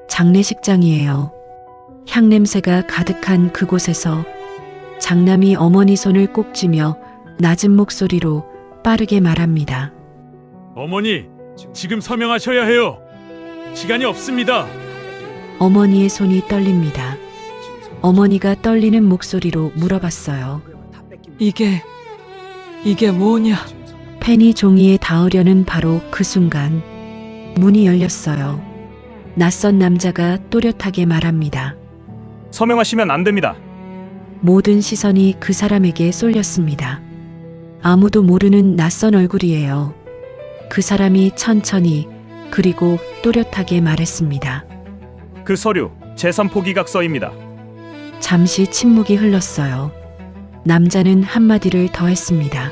장례식장이에요. 향냄새가 가득한 그곳에서 장남이 어머니 손을 꼭 쥐며 낮은 목소리로 빠르게 말합니다. 어머니, 지금 서명하셔야 해요. 시간이 없습니다. 어머니의 손이 떨립니다. 어머니가 떨리는 목소리로 물어봤어요. 이게 뭐냐? 펜이 종이에 닿으려는 바로 그 순간 문이 열렸어요. 낯선 남자가 또렷하게 말합니다. 서명하시면 안 됩니다. 모든 시선이 그 사람에게 쏠렸습니다. 아무도 모르는 낯선 얼굴이에요. 그 사람이 천천히 그리고 또렷하게 말했습니다. 그 서류 재산 포기각서입니다. 잠시 침묵이 흘렀어요. 남자는 한마디를 더했습니다.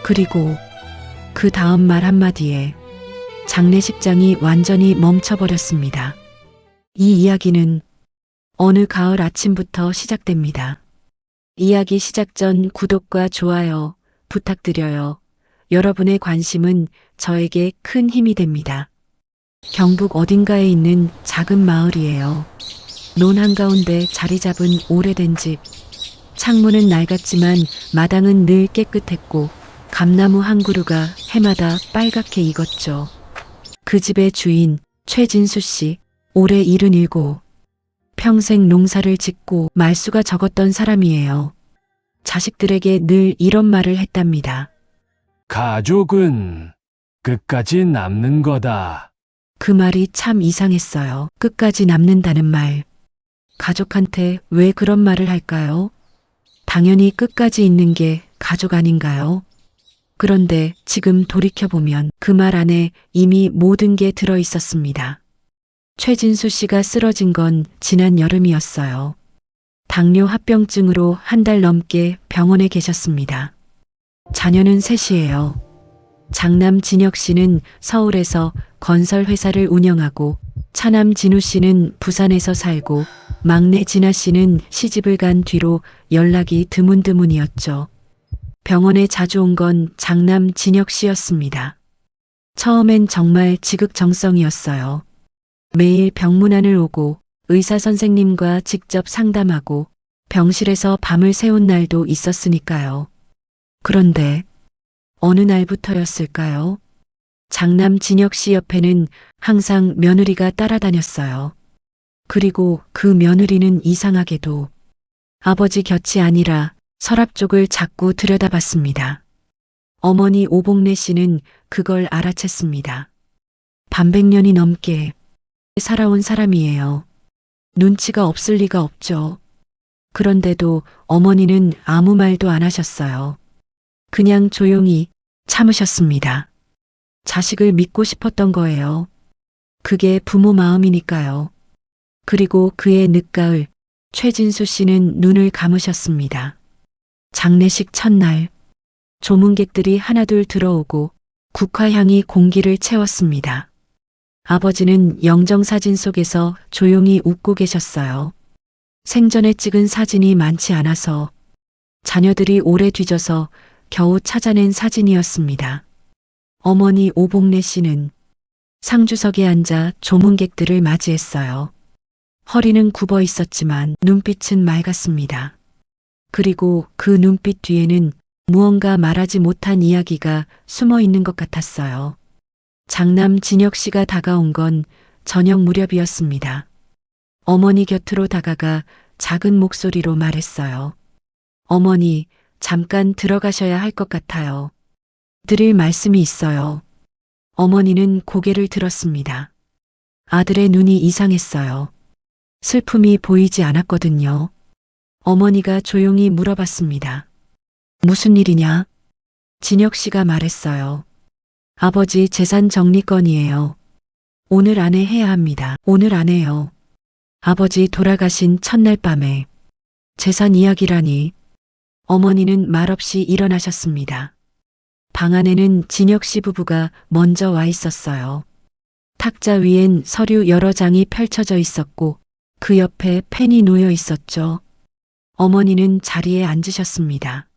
그리고 그 다음 말 한마디에 장례식장이 완전히 멈춰버렸습니다. 이 이야기는 어느 가을 아침부터 시작됩니다. 이야기 시작 전 구독과 좋아요 부탁드려요. 여러분의 관심은 저에게 큰 힘이 됩니다. 경북 어딘가에 있는 작은 마을이에요. 논 한가운데 자리 잡은 오래된 집. 창문은 낡았지만 마당은 늘 깨끗했고 감나무 한 그루가 해마다 빨갛게 익었죠. 그 집의 주인 최진수 씨, 올해 77. 평생 농사를 짓고 말수가 적었던 사람이에요. 자식들에게 늘 이런 말을 했답니다. 가족은 끝까지 남는 거다. 그 말이 참 이상했어요. 끝까지 남는다는 말. 가족한테 왜 그런 말을 할까요? 당연히 끝까지 있는 게 가족 아닌가요? 그런데 지금 돌이켜보면 그 말 안에 이미 모든 게 들어 있었습니다. 최진수 씨가 쓰러진 건 지난 여름이었어요. 당뇨 합병증으로 한 달 넘게 병원에 계셨습니다. 자녀는 셋이에요. 장남 진혁 씨는 서울에서 건설 회사를 운영하고 차남 진우 씨는 부산에서 살고 막내 진아 씨는 시집을 간 뒤로 연락이 드문드문이었죠. 병원에 자주 온 건 장남 진혁 씨였습니다. 처음엔 정말 지극정성이었어요. 매일 병문안을 오고 의사 선생님과 직접 상담하고 병실에서 밤을 새운 날도 있었으니까요. 그런데 어느 날부터였을까요? 장남 진혁 씨 옆에는 항상 며느리가 따라다녔어요. 그리고 그 며느리는 이상하게도 아버지 곁이 아니라 서랍 쪽을 자꾸 들여다봤습니다. 어머니 오복래 씨는 그걸 알아챘습니다. 반백년이 넘게 살아온 사람이에요. 눈치가 없을 리가 없죠. 그런데도 어머니는 아무 말도 안 하셨어요. 그냥 조용히 참으셨습니다. 자식을 믿고 싶었던 거예요. 그게 부모 마음이니까요. 그리고 그의 늦가을 최진수 씨는 눈을 감으셨습니다. 장례식 첫날 조문객들이 하나둘 들어오고 국화향이 공기를 채웠습니다. 아버지는 영정사진 속에서 조용히 웃고 계셨어요. 생전에 찍은 사진이 많지 않아서 자녀들이 오래 뒤져서 겨우 찾아낸 사진이었습니다. 어머니 오복래 씨는 상주석에 앉아 조문객들을 맞이했어요. 허리는 굽어 있었지만 눈빛은 맑았습니다. 그리고 그 눈빛 뒤에는 무언가 말하지 못한 이야기가 숨어 있는 것 같았어요. 장남 진혁 씨가 다가온 건 저녁 무렵이었습니다. 어머니 곁으로 다가가 작은 목소리로 말했어요. 어머니, 잠깐 들어가셔야 할 것 같아요. 드릴 말씀이 있어요. 어머니는 고개를 들었습니다. 아들의 눈이 이상했어요. 슬픔이 보이지 않았거든요. 어머니가 조용히 물어봤습니다. 무슨 일이냐? 진혁 씨가 말했어요. 아버지 재산 정리건이에요. 오늘 안에 해야 합니다. 오늘 안에요. 아버지 돌아가신 첫날 밤에 재산 이야기라니. 어머니는 말없이 일어나셨습니다. 방 안에는 진혁 씨 부부가 먼저 와 있었어요. 탁자 위엔 서류 여러 장이 펼쳐져 있었고 그 옆에 펜이 놓여 있었죠. 어머니는 자리에 앉으셨습니다.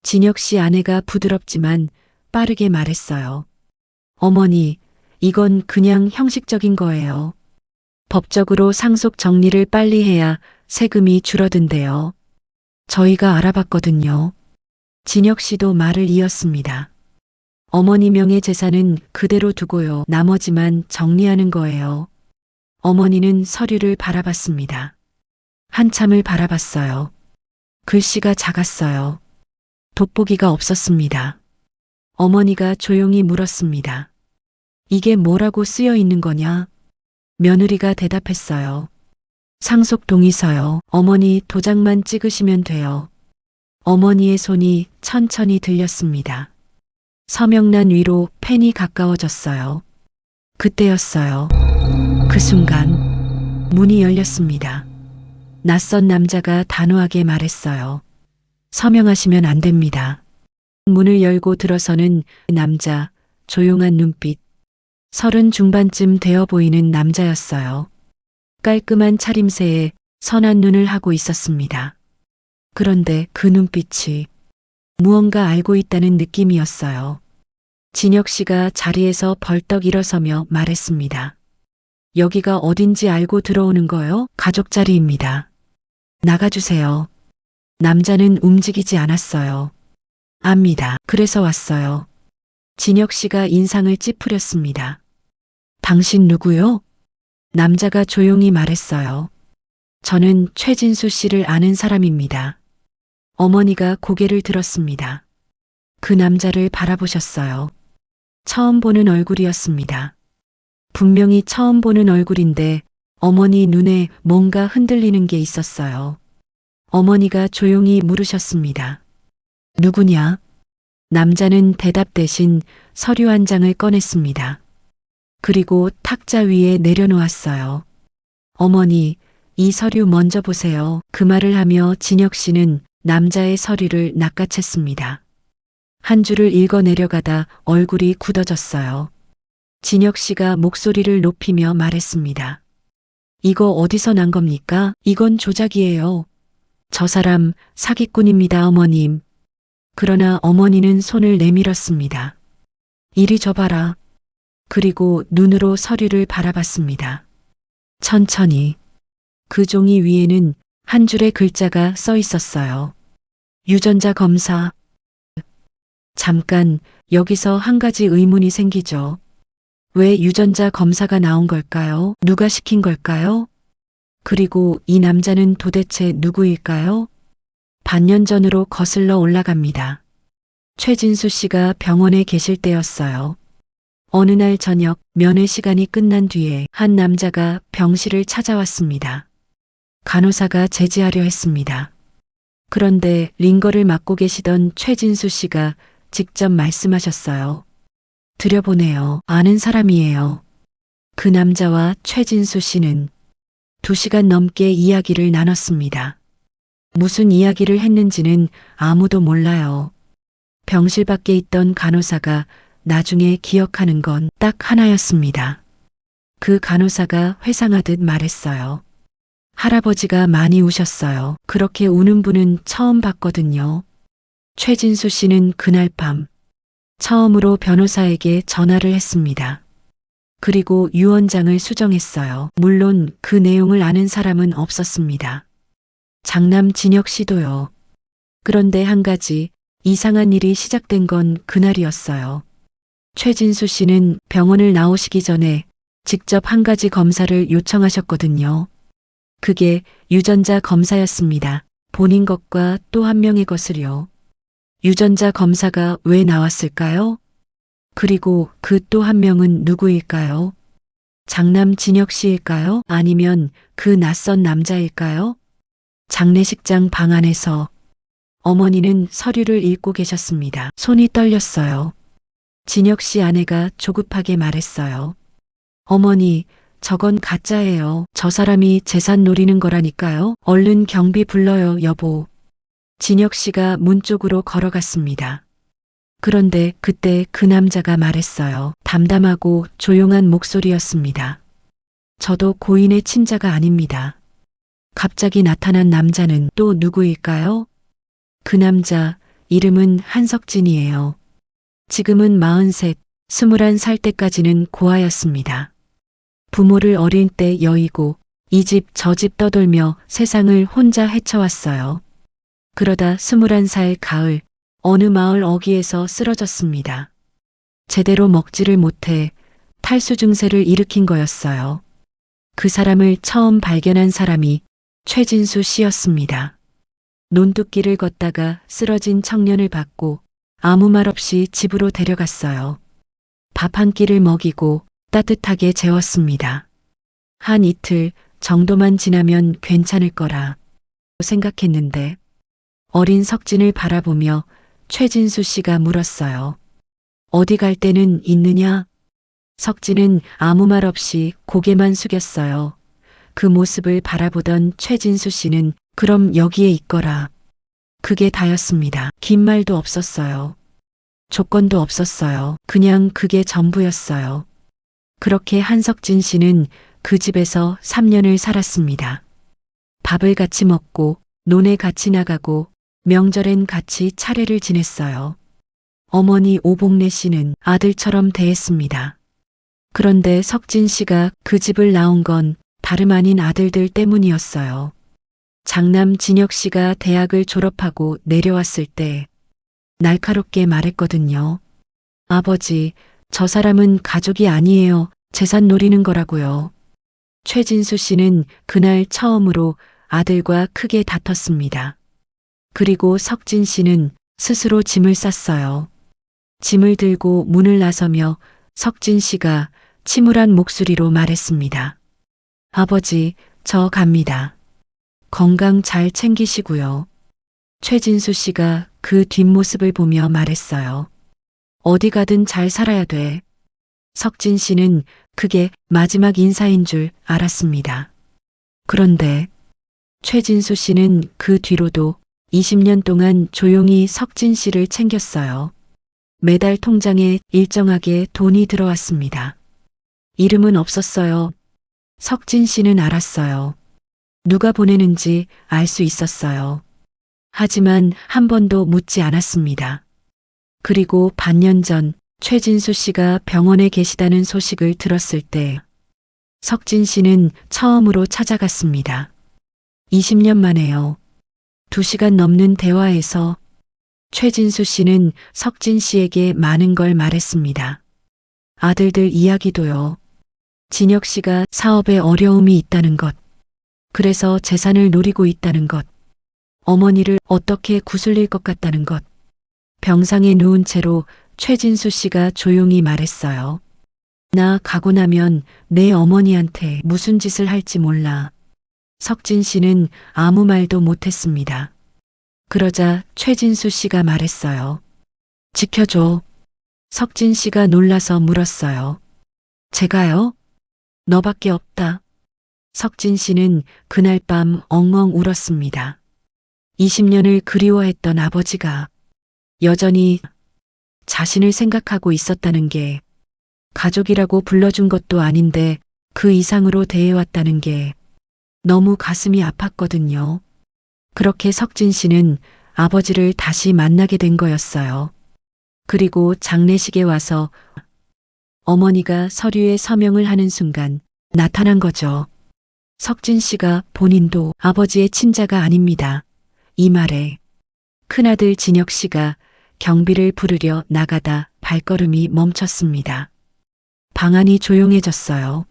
진혁 씨 아내가 부드럽지만 빠르게 말했어요. 어머니, 이건 그냥 형식적인 거예요. 법적으로 상속 정리를 빨리 해야 세금이 줄어든대요. 저희가 알아봤거든요. 진혁 씨도 말을 이었습니다. 어머니 명의 재산은 그대로 두고요. 나머지만 정리하는 거예요. 어머니는 서류를 바라봤습니다. 한참을 바라봤어요. 글씨가 작았어요. 돋보기가 없었습니다. 어머니가 조용히 물었습니다. 이게 뭐라고 쓰여 있는 거냐? 며느리가 대답했어요. 상속 동의서요. 어머니 도장만 찍으시면 돼요. 어머니의 손이 천천히 들렸습니다. 서명란 위로 펜이 가까워졌어요. 그때였어요. 그 순간 문이 열렸습니다. 낯선 남자가 단호하게 말했어요. 서명하시면 안 됩니다. 문을 열고 들어서는 남자, 조용한 눈빛. 30 중반쯤 되어 보이는 남자였어요. 깔끔한 차림새에 선한 눈을 하고 있었습니다. 그런데 그 눈빛이 무언가 알고 있다는 느낌이었어요. 진혁 씨가 자리에서 벌떡 일어서며 말했습니다. 여기가 어딘지 알고 들어오는 거요? 가족 자리입니다. 나가주세요. 남자는 움직이지 않았어요. 압니다. 그래서 왔어요. 진혁 씨가 인상을 찌푸렸습니다. 당신 누구요? 남자가 조용히 말했어요. 저는 최진수 씨를 아는 사람입니다. 어머니가 고개를 들었습니다. 그 남자를 바라보셨어요. 처음 보는 얼굴이었습니다. 분명히 처음 보는 얼굴인데 어머니 눈에 뭔가 흔들리는 게 있었어요. 어머니가 조용히 물으셨습니다. 누구냐? 남자는 대답 대신 서류 한 장을 꺼냈습니다. 그리고 탁자 위에 내려놓았어요. 어머니, 이 서류 먼저 보세요. 그 말을 하며 진혁 씨는 남자의 서류를 낚아챘습니다. 한 줄을 읽어 내려가다 얼굴이 굳어졌어요. 진혁 씨가 목소리를 높이며 말했습니다. 이거 어디서 난 겁니까? 이건 조작이에요. 저 사람 사기꾼입니다, 어머님. 그러나 어머니는 손을 내밀었습니다. 이리 줘봐라. 그리고 눈으로 서류를 바라봤습니다. 천천히. 그 종이 위에는 한 줄의 글자가 써 있었어요. 유전자 검사. 잠깐, 여기서 한 가지 의문이 생기죠. 왜 유전자 검사가 나온 걸까요? 누가 시킨 걸까요? 그리고 이 남자는 도대체 누구일까요? 반년 전으로 거슬러 올라갑니다. 최진수 씨가 병원에 계실 때였어요. 어느 날 저녁 면회 시간이 끝난 뒤에 한 남자가 병실을 찾아왔습니다. 간호사가 제지하려 했습니다. 그런데 링거를 맡고 계시던 최진수 씨가 직접 말씀하셨어요. 들여보내요. 아는 사람이에요. 그 남자와 최진수 씨는 2시간 넘게 이야기를 나눴습니다. 무슨 이야기를 했는지는 아무도 몰라요. 병실 밖에 있던 간호사가 나중에 기억하는 건 딱 하나였습니다. 그 간호사가 회상하듯 말했어요. 할아버지가 많이 우셨어요. 그렇게 우는 분은 처음 봤거든요. 최진수 씨는 그날 밤 처음으로 변호사에게 전화를 했습니다. 그리고 유언장을 수정했어요. 물론 그 내용을 아는 사람은 없었습니다. 장남 진혁 씨도요. 그런데 한 가지 이상한 일이 시작된 건 그날이었어요. 최진수 씨는 병원을 나오시기 전에 직접 한 가지 검사를 요청하셨거든요. 그게 유전자 검사였습니다. 본인 것과 또 한 명의 것을요. 유전자 검사가 왜 나왔을까요? 그리고 그 또 한 명은 누구일까요? 장남 진혁 씨일까요? 아니면 그 낯선 남자일까요? 장례식장 방 안에서 어머니는 서류를 읽고 계셨습니다. 손이 떨렸어요. 진혁 씨 아내가 조급하게 말했어요. 어머니, 저건 가짜예요. 저 사람이 재산 노리는 거라니까요. 얼른 경비 불러요, 여보. 진혁 씨가 문 쪽으로 걸어갔습니다. 그런데 그때 그 남자가 말했어요. 담담하고 조용한 목소리였습니다. 저도 고인의 친자가 아닙니다. 갑자기 나타난 남자는 또 누구일까요? 그 남자, 이름은 한석진이에요. 지금은 43, 21살 때까지는 고아였습니다. 부모를 어린 때 여의고 이 집 저 집 떠돌며 세상을 혼자 헤쳐왔어요. 그러다 21살 가을 어느 마을 어귀에서 쓰러졌습니다. 제대로 먹지를 못해 탈수 증세를 일으킨 거였어요. 그 사람을 처음 발견한 사람이 최진수 씨였습니다. 논뚝길을 걷다가 쓰러진 청년을 받고 아무 말 없이 집으로 데려갔어요. 밥 한 끼를 먹이고 따뜻하게 재웠습니다. 한 이틀 정도만 지나면 괜찮을 거라 생각했는데 어린 석진을 바라보며 최진수 씨가 물었어요. 어디 갈 데는 있느냐? 석진은 아무 말 없이 고개만 숙였어요. 그 모습을 바라보던 최진수 씨는 그럼 여기에 있거라. 그게 다였습니다. 긴 말도 없었어요. 조건도 없었어요. 그냥 그게 전부였어요. 그렇게 한석진 씨는 그 집에서 3년을 살았습니다. 밥을 같이 먹고 논에 같이 나가고 명절엔 같이 차례를 지냈어요. 어머니 오복래 씨는 아들처럼 대했습니다. 그런데 석진 씨가 그 집을 나온 건 다름 아닌 아들들 때문이었어요. 장남 진혁 씨가 대학을 졸업하고 내려왔을 때 날카롭게 말했거든요. 아버지, 저 사람은 가족이 아니에요. 재산 노리는 거라고요. 최진수 씨는 그날 처음으로 아들과 크게 다퉜습니다. 그리고 석진 씨는 스스로 짐을 쌌어요. 짐을 들고 문을 나서며 석진 씨가 침울한 목소리로 말했습니다. 아버지, 저 갑니다. 건강 잘 챙기시고요. 최진수 씨가 그 뒷모습을 보며 말했어요. 어디 가든 잘 살아야 돼. 석진 씨는 그게 마지막 인사인 줄 알았습니다. 그런데 최진수 씨는 그 뒤로도 20년 동안 조용히 석진 씨를 챙겼어요. 매달 통장에 일정하게 돈이 들어왔습니다. 이름은 없었어요. 석진 씨는 알았어요. 누가 보내는지 알 수 있었어요. 하지만 한 번도 묻지 않았습니다. 그리고 반년 전 최진수 씨가 병원에 계시다는 소식을 들었을 때 석진 씨는 처음으로 찾아갔습니다. 20년 만에요. 2시간 넘는 대화에서 최진수 씨는 석진 씨에게 많은 걸 말했습니다. 아들들 이야기도요. 진혁 씨가 사업에 어려움이 있다는 것. 그래서 재산을 노리고 있다는 것. 어머니를 어떻게 구슬릴 것 같다는 것. 병상에 누운 채로 최진수 씨가 조용히 말했어요. 나 가고 나면 내 어머니한테 무슨 짓을 할지 몰라. 석진 씨는 아무 말도 못했습니다. 그러자 최진수 씨가 말했어요. 지켜줘. 석진 씨가 놀라서 물었어요. 제가요? 너밖에 없다. 석진 씨는 그날 밤 엉엉 울었습니다. 20년을 그리워했던 아버지가 여전히 자신을 생각하고 있었다는 게 가족이라고 불러준 것도 아닌데 그 이상으로 대해왔다는 게 너무 가슴이 아팠거든요. 그렇게 석진 씨는 아버지를 다시 만나게 된 거였어요. 그리고 장례식에 와서 어머니가 서류에 서명을 하는 순간 나타난 거죠. 석진 씨가 본인도 아버지의 친자가 아닙니다. 이 말에 큰아들 진혁 씨가 경비를 부르려 나가다 발걸음이 멈췄습니다. 방 안이 조용해졌어요.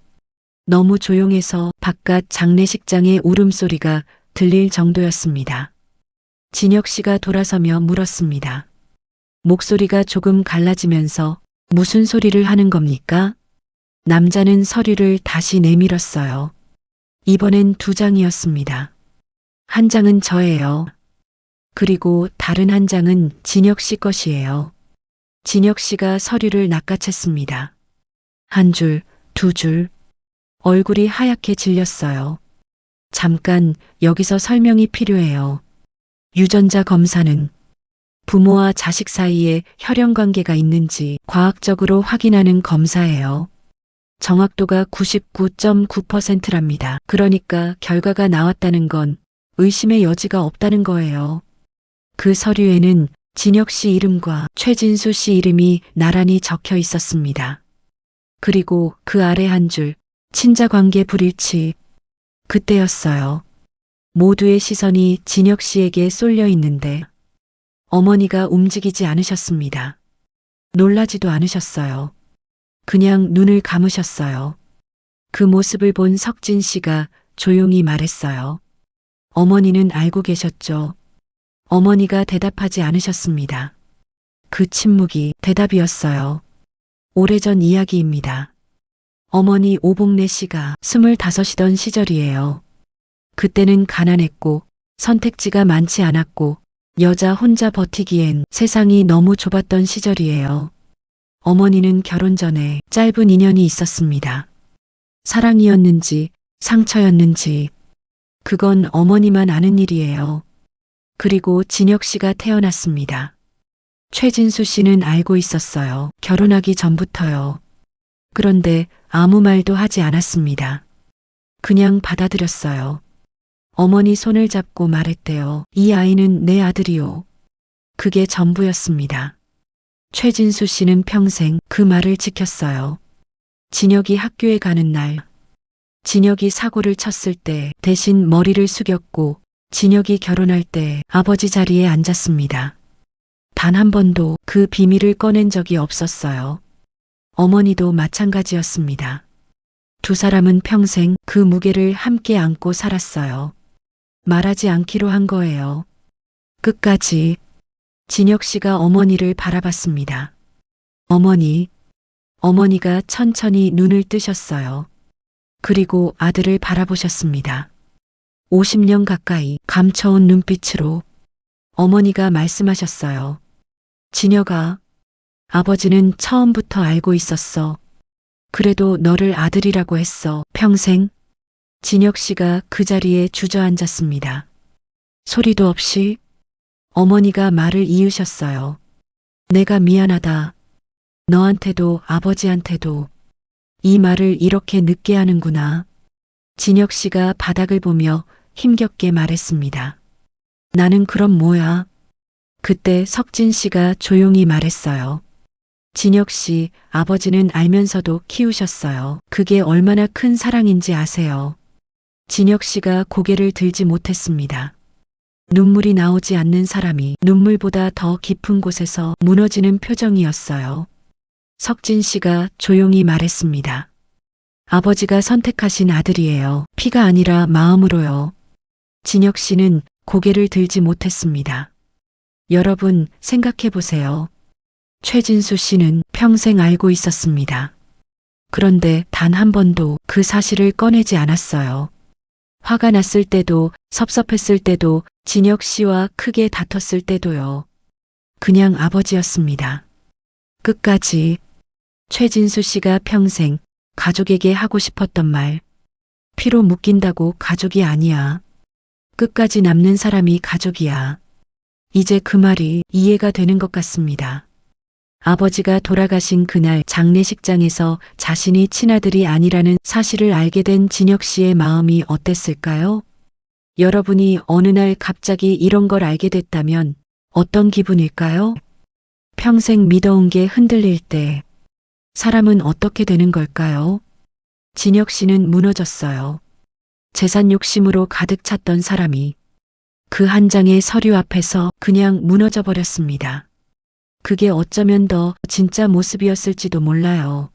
너무 조용해서 바깥 장례식장의 울음소리가 들릴 정도였습니다. 진혁 씨가 돌아서며 물었습니다. 목소리가 조금 갈라지면서 무슨 소리를 하는 겁니까? 남자는 서류를 다시 내밀었어요. 이번엔 2장이었습니다. 한 장은 저예요. 그리고 다른 한 장은 진혁 씨 것이에요. 진혁 씨가 서류를 낚아챘습니다. 한 줄, 2줄. 얼굴이 하얗게 질렸어요. 잠깐 여기서 설명이 필요해요. 유전자 검사는 부모와 자식 사이에 혈연 관계가 있는지 과학적으로 확인하는 검사예요. 정확도가 99.9%랍니다. 그러니까 결과가 나왔다는 건 의심의 여지가 없다는 거예요. 그 서류에는 진혁 씨 이름과 최진수 씨 이름이 나란히 적혀 있었습니다. 그리고 그 아래 한 줄, 친자관계 불일치. 그때였어요. 모두의 시선이 진혁 씨에게 쏠려 있는데 어머니가 움직이지 않으셨습니다. 놀라지도 않으셨어요. 그냥 눈을 감으셨어요. 그 모습을 본 석진 씨가 조용히 말했어요. 어머니는 알고 계셨죠? 어머니가 대답하지 않으셨습니다. 그 침묵이 대답이었어요. 오래전 이야기입니다. 어머니 오복래 씨가 25이던 시절이에요. 그때는 가난했고 선택지가 많지 않았고 여자 혼자 버티기엔 세상이 너무 좁았던 시절이에요. 어머니는 결혼 전에 짧은 인연이 있었습니다. 사랑이었는지 상처였는지 그건 어머니만 아는 일이에요. 그리고 진혁 씨가 태어났습니다. 최진수 씨는 알고 있었어요. 결혼하기 전부터요. 그런데 아무 말도 하지 않았습니다. 그냥 받아들였어요. 어머니 손을 잡고 말했대요. 이 아이는 내 아들이요. 그게 전부였습니다. 최진수 씨는 평생 그 말을 지켰어요. 진혁이 학교에 가는 날, 진혁이 사고를 쳤을 때 대신 머리를 숙였고 진혁이 결혼할 때 아버지 자리에 앉았습니다. 단 한 번도 그 비밀을 꺼낸 적이 없었어요. 어머니도 마찬가지였습니다. 두 사람은 평생 그 무게를 함께 안고 살았어요. 말하지 않기로 한 거예요. 끝까지 진혁 씨가 어머니를 바라봤습니다. 어머니가 천천히 눈을 뜨셨어요. 그리고 아들을 바라보셨습니다. 50년 가까이 감춰온 눈빛으로 어머니가 말씀하셨어요. 진혁아, 아버지는 처음부터 알고 있었어. 그래도 너를 아들이라고 했어. 평생. 진혁 씨가 그 자리에 주저앉았습니다. 소리도 없이 어머니가 말을 이으셨어요. 내가 미안하다. 너한테도 아버지한테도. 이 말을 이렇게 늦게 하는구나. 진혁 씨가 바닥을 보며 힘겹게 말했습니다. 나는 그럼 뭐야? 그때 석진 씨가 조용히 말했어요. 진혁 씨, 아버지는 알면서도 키우셨어요. 그게 얼마나 큰 사랑인지 아세요? 진혁 씨가 고개를 들지 못했습니다. 눈물이 나오지 않는 사람이 눈물보다 더 깊은 곳에서 무너지는 표정이었어요. 석진 씨가 조용히 말했습니다. 아버지가 선택하신 아들이에요. 피가 아니라 마음으로요. 진혁 씨는 고개를 들지 못했습니다. 여러분, 생각해 보세요. 최진수 씨는 평생 알고 있었습니다. 그런데 단 한 번도 그 사실을 꺼내지 않았어요. 화가 났을 때도, 섭섭했을 때도, 진혁 씨와 크게 다퉜을 때도요. 그냥 아버지였습니다. 끝까지 최진수 씨가 평생 가족에게 하고 싶었던 말. 피로 묶인다고 가족이 아니야. 끝까지 남는 사람이 가족이야. 이제 그 말이 이해가 되는 것 같습니다. 아버지가 돌아가신 그날 장례식장에서 자신이 친아들이 아니라는 사실을 알게 된 진혁 씨의 마음이 어땠을까요? 여러분이 어느 날 갑자기 이런 걸 알게 됐다면 어떤 기분일까요? 평생 믿어온 게 흔들릴 때 사람은 어떻게 되는 걸까요? 진혁 씨는 무너졌어요. 재산 욕심으로 가득 찼던 사람이 그 한 장의 서류 앞에서 그냥 무너져 버렸습니다. 그게 어쩌면 더 진짜 모습이었을지도 몰라요.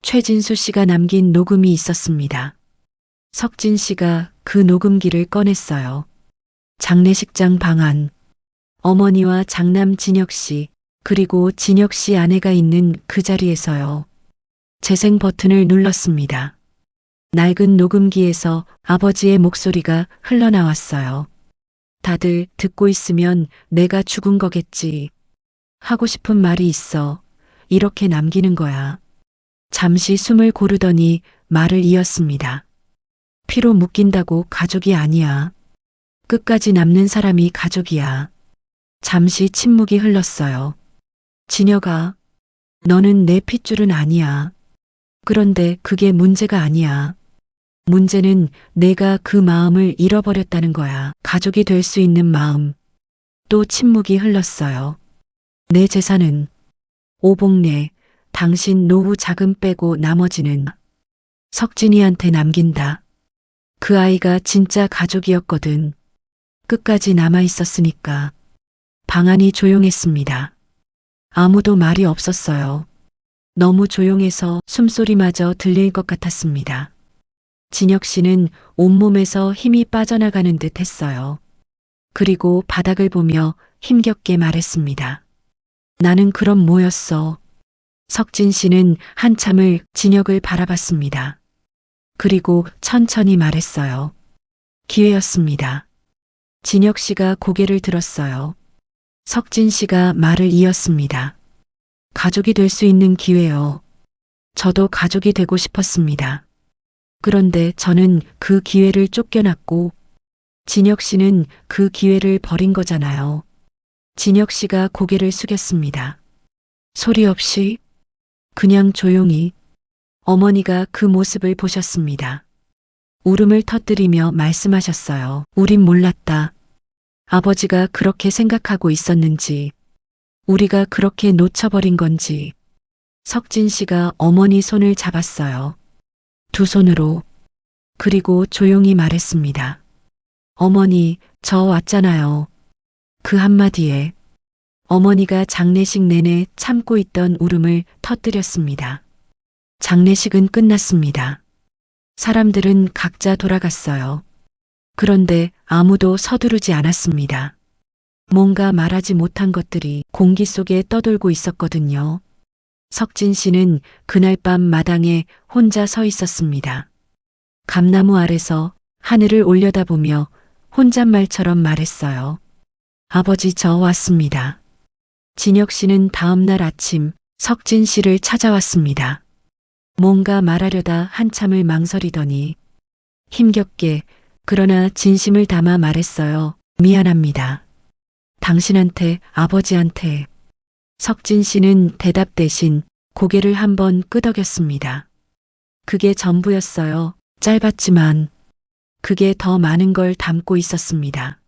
최진수 씨가 남긴 녹음이 있었습니다. 석진 씨가 그 녹음기를 꺼냈어요. 장례식장 방안. 어머니와 장남 진혁 씨, 그리고 진혁 씨 아내가 있는 그 자리에서요. 재생 버튼을 눌렀습니다. 낡은 녹음기에서 아버지의 목소리가 흘러나왔어요. 다들 듣고 있으면 내가 죽은 거겠지. 하고 싶은 말이 있어. 이렇게 남기는 거야. 잠시 숨을 고르더니 말을 이었습니다. 피로 묶인다고 가족이 아니야. 끝까지 남는 사람이 가족이야. 잠시 침묵이 흘렀어요. 진혁아, 너는 내 핏줄은 아니야. 그런데 그게 문제가 아니야. 문제는 내가 그 마음을 잃어버렸다는 거야. 가족이 될 수 있는 마음. 또 침묵이 흘렀어요. 내 재산은 오복내, 당신 노후 자금 빼고 나머지는 석진이한테 남긴다. 그 아이가 진짜 가족이었거든. 끝까지 남아 있었으니까. 방 안이 조용했습니다. 아무도 말이 없었어요. 너무 조용해서 숨소리마저 들릴 것 같았습니다. 진혁 씨는 온몸에서 힘이 빠져나가는 듯 했어요. 그리고 바닥을 보며 힘겹게 말했습니다. 나는 그럼 뭐였어? 석진 씨는 한참을 진혁을 바라봤습니다. 그리고 천천히 말했어요. 기회였습니다. 진혁 씨가 고개를 들었어요. 석진 씨가 말을 이었습니다. 가족이 될 수 있는 기회요. 저도 가족이 되고 싶었습니다. 그런데 저는 그 기회를 쫓겨났고 진혁 씨는 그 기회를 버린 거잖아요. 진혁 씨가 고개를 숙였습니다. 소리 없이 그냥 조용히 어머니가 그 모습을 보셨습니다. 울음을 터뜨리며 말씀하셨어요. 우린 몰랐다. 아버지가 그렇게 생각하고 있었는지, 우리가 그렇게 놓쳐버린 건지. 석진 씨가 어머니 손을 잡았어요. 두 손으로. 그리고 조용히 말했습니다. 어머니, 저 왔잖아요. 그 한마디에 어머니가 장례식 내내 참고 있던 울음을 터뜨렸습니다. 장례식은 끝났습니다. 사람들은 각자 돌아갔어요. 그런데 아무도 서두르지 않았습니다. 뭔가 말하지 못한 것들이 공기 속에 떠돌고 있었거든요. 석진 씨는 그날 밤 마당에 혼자 서 있었습니다. 감나무 아래서 하늘을 올려다보며 혼잣말처럼 말했어요. 아버지, 저 왔습니다. 진혁 씨는 다음 날 아침 석진 씨를 찾아왔습니다. 뭔가 말하려다 한참을 망설이더니 힘겹게 그러나 진심을 담아 말했어요. 미안합니다. 당신한테, 아버지한테. 석진 씨는 대답 대신 고개를 한번 끄덕였습니다. 그게 전부였어요. 짧았지만 그게 더 많은 걸 담고 있었습니다.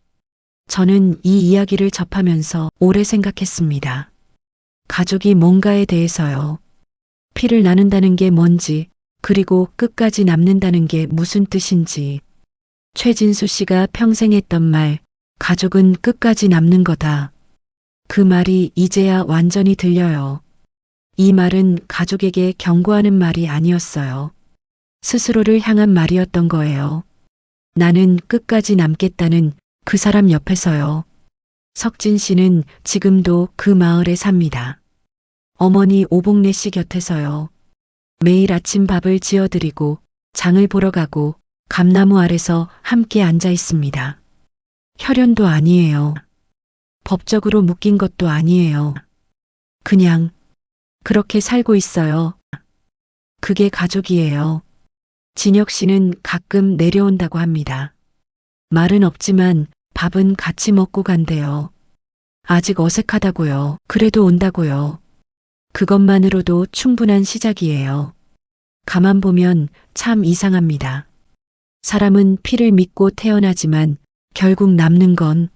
저는 이 이야기를 접하면서 오래 생각했습니다. 가족이 뭔가에 대해서요. 피를 나눈다는 게 뭔지, 그리고 끝까지 남는다는 게 무슨 뜻인지. 최진수 씨가 평생 했던 말, 가족은 끝까지 남는 거다. 그 말이 이제야 완전히 들려요. 이 말은 가족에게 경고하는 말이 아니었어요. 스스로를 향한 말이었던 거예요. 나는 끝까지 남겠다는 그 사람 옆에서요. 석진 씨는 지금도 그 마을에 삽니다. 어머니 오복래 씨 곁에서요. 매일 아침 밥을 지어드리고 장을 보러 가고 감나무 아래서 함께 앉아 있습니다. 혈연도 아니에요. 법적으로 묶인 것도 아니에요. 그냥 그렇게 살고 있어요. 그게 가족이에요. 진혁 씨는 가끔 내려온다고 합니다. 말은 없지만 밥은 같이 먹고 간대요. 아직 어색하다고요. 그래도 온다고요. 그것만으로도 충분한 시작이에요. 가만 보면 참 이상합니다. 사람은 피를 믿고 태어나지만 결국 남는 건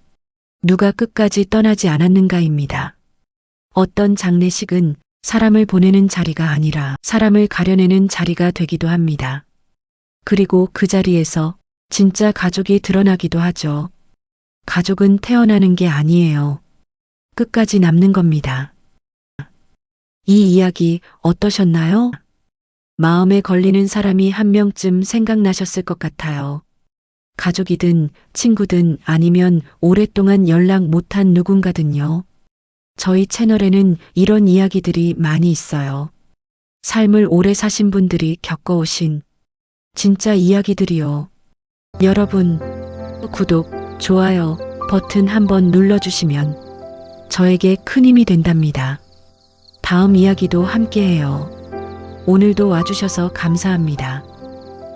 누가 끝까지 떠나지 않았는가입니다. 어떤 장례식은 사람을 보내는 자리가 아니라 사람을 가려내는 자리가 되기도 합니다. 그리고 그 자리에서 진짜 가족이 드러나기도 하죠. 가족은 태어나는 게 아니에요. 끝까지 남는 겁니다. 이 이야기 어떠셨나요? 마음에 걸리는 사람이 한 명쯤 생각나셨을 것 같아요. 가족이든 친구든 아니면 오랫동안 연락 못한 누군가든요. 저희 채널에는 이런 이야기들이 많이 있어요. 삶을 오래 사신 분들이 겪어오신 진짜 이야기들이요. 여러분, 구독, 좋아요 버튼 한번 눌러주시면 저에게 큰 힘이 된답니다. 다음 이야기도 함께해요. 오늘도 와주셔서 감사합니다.